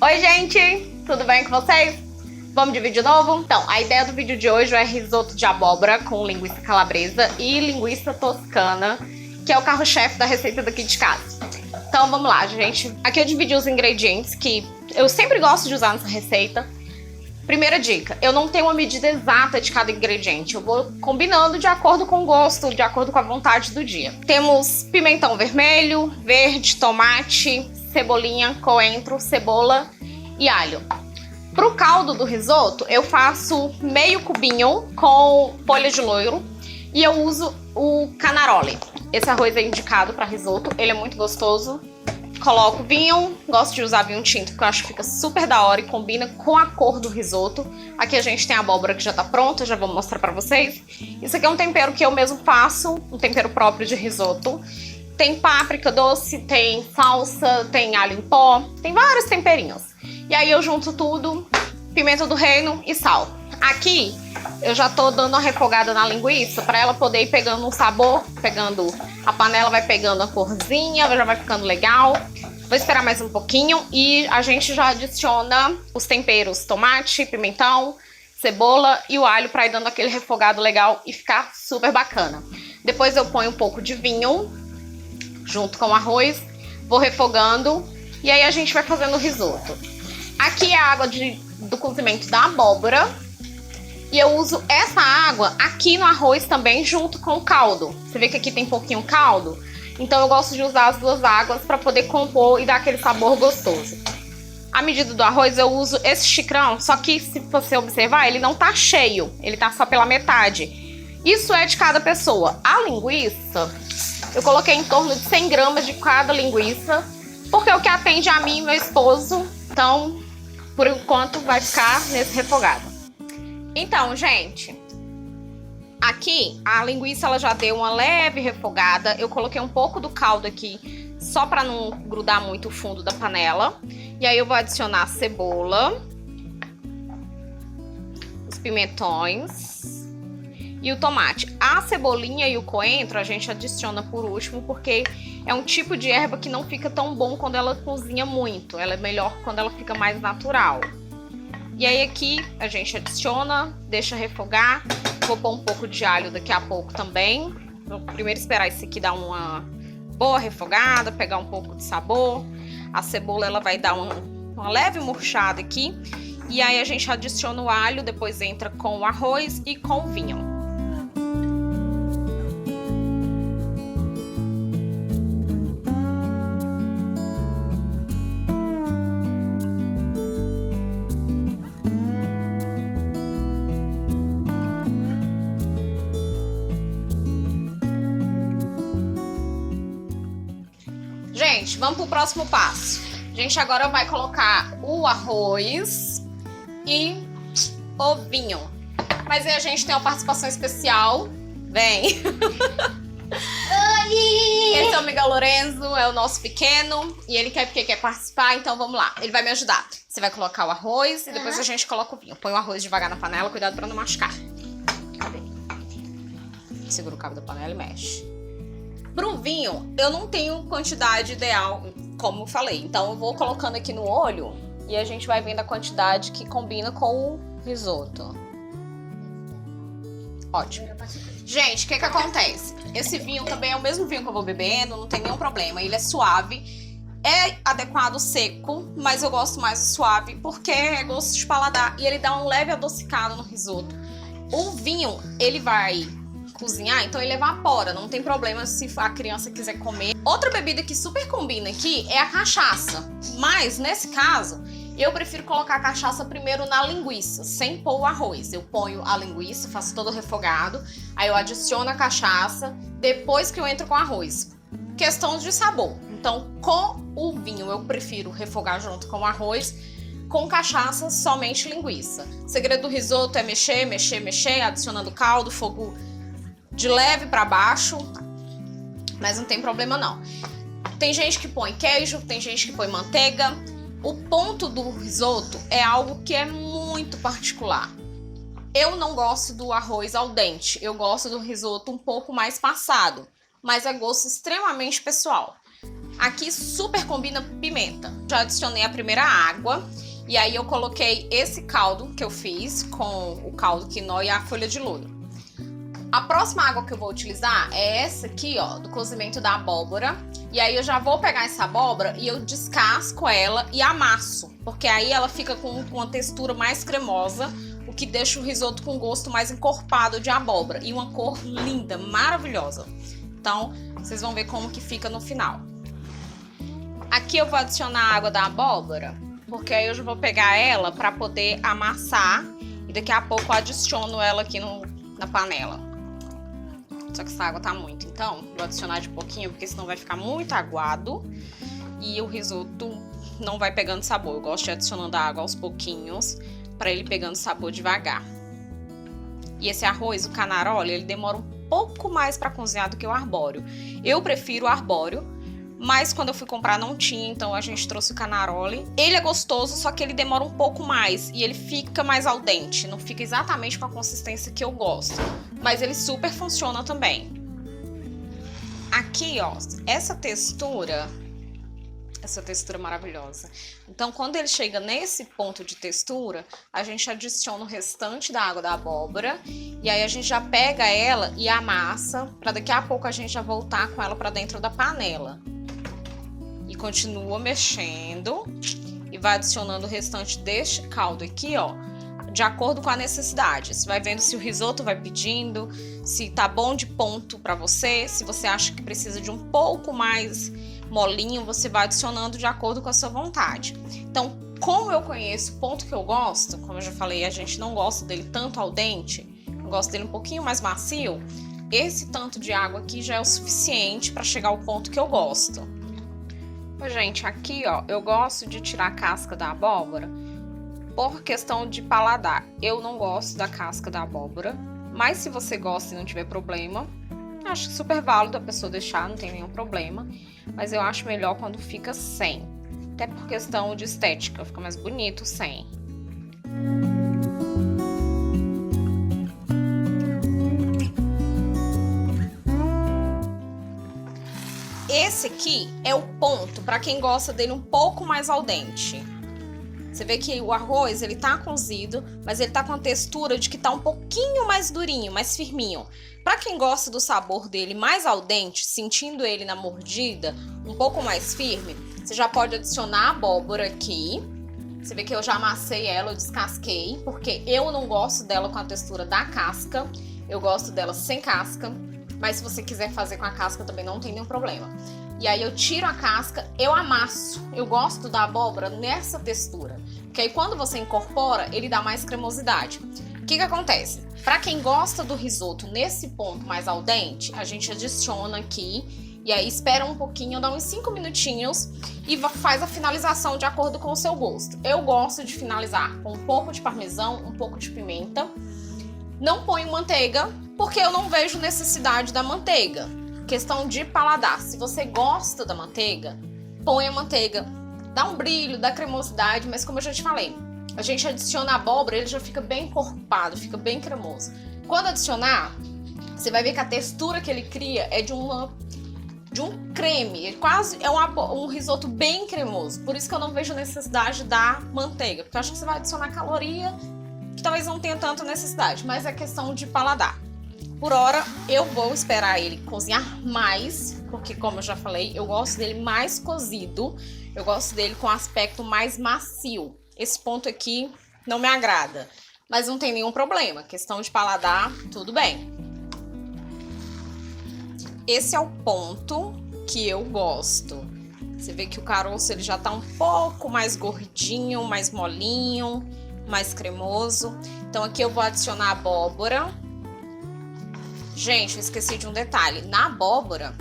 Oi gente, tudo bem com vocês? Vamos de vídeo novo? Então, a ideia do vídeo de hoje é risoto de abóbora com linguiça calabresa e linguiça toscana, que é o carro-chefe da receita daqui de casa. Então vamos lá, gente. Aqui eu dividi os ingredientes que eu sempre gosto de usar nessa receita. Primeira dica, eu não tenho uma medida exata de cada ingrediente, eu vou combinando de acordo com o gosto, de acordo com a vontade do dia. Temos pimentão vermelho, verde, tomate, cebolinha, coentro, cebola e alho. Pro caldo do risoto, eu faço meio cubinho com folha de loiro e eu uso o canarole. Esse arroz é indicado para risoto, ele é muito gostoso. Coloco vinho, gosto de usar vinho tinto porque eu acho que fica super da hora e combina com a cor do risoto. Aqui a gente tem a abóbora que já tá pronta, já vou mostrar pra vocês. Isso aqui é um tempero que eu mesmo faço, um tempero próprio de risoto. Tem páprica doce, tem salsa, tem alho em pó, tem vários temperinhos. E aí eu junto tudo, pimenta do reino e sal. Aqui eu já tô dando uma refogada na linguiça pra ela poder ir pegando um sabor, a panela vai pegando a corzinha, já vai ficando legal. Vou esperar mais um pouquinho e a gente já adiciona os temperos, tomate, pimentão, cebola e o alho pra ir dando aquele refogado legal e ficar super bacana. Depois eu ponho um pouco de vinho junto com o arroz, vou refogando e aí a gente vai fazendo o risoto. Aqui é a água do cozimento da abóbora. E eu uso essa água aqui no arroz também junto com o caldo. Você vê que aqui tem pouquinho caldo? Então eu gosto de usar as duas águas para poder compor e dar aquele sabor gostoso. A medida do arroz eu uso esse xicrão, só que se você observar ele não tá cheio, ele tá só pela metade. Isso é de cada pessoa. A linguiça, eu coloquei em torno de 100 gramas de cada linguiça, porque é o que atende a mim e meu esposo. Então, por enquanto vai ficar nesse refogado. Então, gente, aqui a linguiça ela já deu uma leve refogada. Eu coloquei um pouco do caldo aqui, só para não grudar muito o fundo da panela. E aí eu vou adicionar a cebola, os pimentões e o tomate. A cebolinha e o coentro a gente adiciona por último, porque é um tipo de erva que não fica tão bom quando ela cozinha muito. Ela é melhor quando ela fica mais natural. E aí aqui a gente adiciona, deixa refogar. Vou pôr um pouco de alho daqui a pouco também. Vou primeiro esperar isso aqui dar uma boa refogada, pegar um pouco de sabor. A cebola ela vai dar uma leve murchada aqui. E aí a gente adiciona o alho, depois entra com o arroz e com o vinho. Gente, vamos pro próximo passo. A gente agora vai colocar o arroz e o vinho. Mas aí a gente tem uma participação especial. Vem! Oi! Esse é o Miguel Lorenzo, é o nosso pequeno. E ele quer participar, então vamos lá. Ele vai me ajudar. Você vai colocar o arroz e depois a gente coloca o vinho. Põe o arroz devagar na panela, cuidado pra não machucar. Cadê? Segura o cabo da panela e mexe. Pro vinho, eu não tenho quantidade ideal, como eu falei. Então eu vou colocando aqui no olho e a gente vai vendo a quantidade que combina com o risoto. Ótimo. Gente, o que acontece? Esse vinho também é o mesmo vinho que eu vou bebendo, não tem nenhum problema. Ele é suave, é adequado seco, mas eu gosto mais do suave porque é gosto de paladar e ele dá um leve adocicado no risoto. O vinho, ele vai cozinhar, então ele evapora, não tem problema se a criança quiser comer. Outra bebida que super combina aqui é a cachaça, mas nesse caso eu prefiro colocar a cachaça primeiro na linguiça, sem pôr o arroz. Eu ponho a linguiça, faço todo o refogado, aí eu adiciono a cachaça, depois que eu entro com o arroz. Questão de sabor, então com o vinho eu prefiro refogar junto com o arroz. Com cachaça, somente linguiça. O segredo do risoto é mexer, mexer, mexer, adicionando caldo, fogo de leve para baixo, mas não tem problema não. Tem gente que põe queijo, tem gente que põe manteiga. O ponto do risoto é algo que é muito particular. Eu não gosto do arroz al dente, eu gosto do risoto um pouco mais passado, mas é gosto extremamente pessoal. Aqui super combina pimenta. Já adicionei a primeira água. E aí eu coloquei esse caldo que eu fiz com o caldo quinó e a folha de louro. A próxima água que eu vou utilizar é essa aqui, ó, do cozimento da abóbora. E aí eu já vou pegar essa abóbora e eu descasco ela e amasso, porque aí ela fica com uma textura mais cremosa, o que deixa o risoto com gosto mais encorpado de abóbora e uma cor linda, maravilhosa. Então, vocês vão ver como que fica no final. Aqui eu vou adicionar a água da abóbora, porque aí eu já vou pegar ela para poder amassar e daqui a pouco eu adiciono ela aqui na panela. Só que essa água tá muito, então vou adicionar de pouquinho, porque senão vai ficar muito aguado e o risoto não vai pegando sabor. Eu gosto de adicionando a água aos pouquinhos para ele pegando sabor devagar. E esse arroz, o canaroli, ele demora um pouco mais para cozinhar do que o arbóreo. Eu prefiro o arbóreo, mas quando eu fui comprar não tinha, então a gente trouxe o canaroli. Ele é gostoso, só que ele demora um pouco mais e ele fica mais al dente, não fica exatamente com a consistência que eu gosto, mas ele super funciona também. Aqui, ó, essa textura maravilhosa. Então, quando ele chega nesse ponto de textura, a gente adiciona o restante da água da abóbora e aí a gente já pega ela e amassa, para daqui a pouco a gente já voltar com ela para dentro da panela. E continua mexendo e vai adicionando o restante deste caldo aqui, ó, de acordo com a necessidade. Você vai vendo se o risoto vai pedindo, se tá bom de ponto para você, se você acha que precisa de um pouco mais molinho, você vai adicionando de acordo com a sua vontade. Então, como eu conheço o ponto que eu gosto, como eu já falei, a gente não gosta dele tanto al dente, eu gosto dele um pouquinho mais macio, esse tanto de água aqui já é o suficiente para chegar ao ponto que eu gosto. Gente, aqui, ó, eu gosto de tirar a casca da abóbora por questão de paladar. Eu não gosto da casca da abóbora, mas se você gosta e não tiver problema, acho super válido a pessoa deixar, não tem nenhum problema. Mas eu acho melhor quando fica sem, até por questão de estética, fica mais bonito sem. Esse aqui é o ponto para quem gosta dele um pouco mais al dente. Você vê que o arroz, ele tá cozido, mas ele tá com a textura de que tá um pouquinho mais durinho, mais firminho. Para quem gosta do sabor dele mais al dente, sentindo ele na mordida, um pouco mais firme, você já pode adicionar a abóbora aqui. Você vê que eu já amassei ela, eu descasquei, porque eu não gosto dela com a textura da casca. Eu gosto dela sem casca. Mas se você quiser fazer com a casca também não tem nenhum problema. E aí eu tiro a casca, eu amasso. Eu gosto da abóbora nessa textura, porque aí quando você incorpora, ele dá mais cremosidade. O que acontece? Para quem gosta do risoto nesse ponto mais al dente, a gente adiciona aqui e aí espera um pouquinho, dá uns 5 minutinhos e faz a finalização de acordo com o seu gosto. Eu gosto de finalizar com um pouco de parmesão, um pouco de pimenta. Não ponho manteiga, porque eu não vejo necessidade da manteiga. Questão de paladar. Se você gosta da manteiga, põe a manteiga. Dá um brilho, dá cremosidade, mas como eu já te falei, a gente adiciona a abóbora, ele já fica bem encorpado, fica bem cremoso. Quando adicionar, você vai ver que a textura que ele cria é de um creme. Ele quase é um risoto bem cremoso. Por isso que eu não vejo necessidade da manteiga, porque eu acho que você vai adicionar caloria que talvez não tenha tanta necessidade, mas é questão de paladar. Por hora, eu vou esperar ele cozinhar mais, porque como eu já falei, eu gosto dele mais cozido, eu gosto dele com aspecto mais macio. Esse ponto aqui não me agrada, mas não tem nenhum problema, questão de paladar, tudo bem. Esse é o ponto que eu gosto. Você vê que o caroço ele já tá um pouco mais gordinho, mais molinho, mais cremoso. Então aqui eu vou adicionar a abóbora. Gente, eu esqueci de um detalhe. Na abóbora,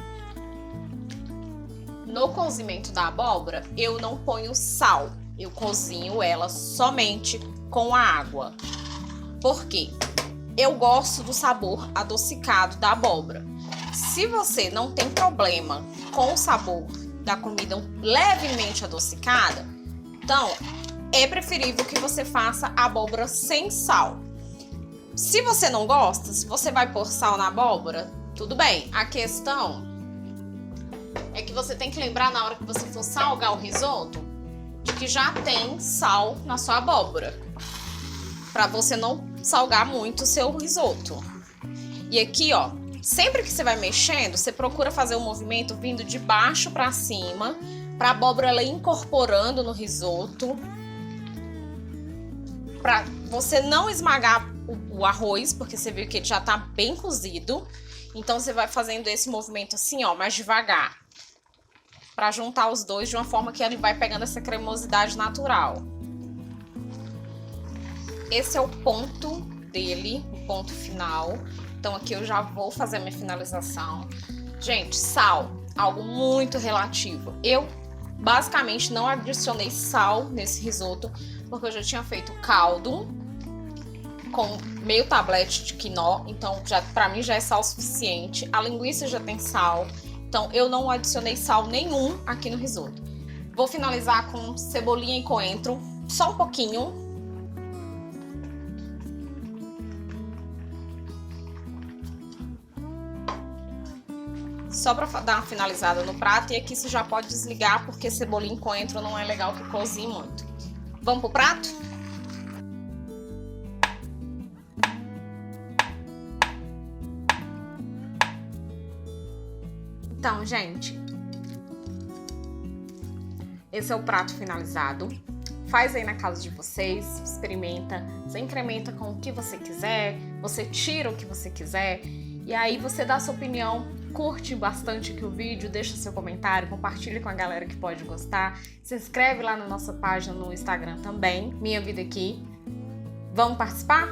no cozimento da abóbora, eu não ponho sal. Eu cozinho ela somente com a água. Por quê? Eu gosto do sabor adocicado da abóbora. Se você não tem problema com o sabor da comida levemente adocicada, então é preferível que você faça a abóbora sem sal. Se você não gosta, se você vai pôr sal na abóbora, tudo bem. A questão é que você tem que lembrar na hora que você for salgar o risoto de que já tem sal na sua abóbora, pra você não salgar muito o seu risoto. E aqui, ó, sempre que você vai mexendo, você procura fazer o movimento vindo de baixo pra cima, pra abóbora ela ir incorporando no risoto, pra você não esmagar o arroz, porque você viu que ele já tá bem cozido. Então você vai fazendo esse movimento assim, ó, mais devagar, pra juntar os dois de uma forma que ele vai pegando essa cremosidade natural. Esse é o ponto dele, o ponto final. Então aqui eu já vou fazer a minha finalização. Gente, sal, algo muito relativo. Eu basicamente não adicionei sal nesse risoto, porque eu já tinha feito caldo com meio tablete de quinó, então já, pra mim já é sal suficiente. A linguiça já tem sal, então eu não adicionei sal nenhum aqui no risoto. Vou finalizar com cebolinha e coentro, só um pouquinho. Só pra dar uma finalizada no prato, e aqui você já pode desligar, porque cebolinha e coentro não é legal que cozinhe muito. Vamos pro prato? Então, gente, esse é o prato finalizado. Faz aí na casa de vocês, experimenta, você incrementa com o que você quiser, você tira o que você quiser, e aí você dá a sua opinião. Curte bastante aqui o vídeo, deixa seu comentário, compartilha com a galera que pode gostar. Se inscreve lá na nossa página no Instagram também, Minha Vida Aqui. Vamos participar?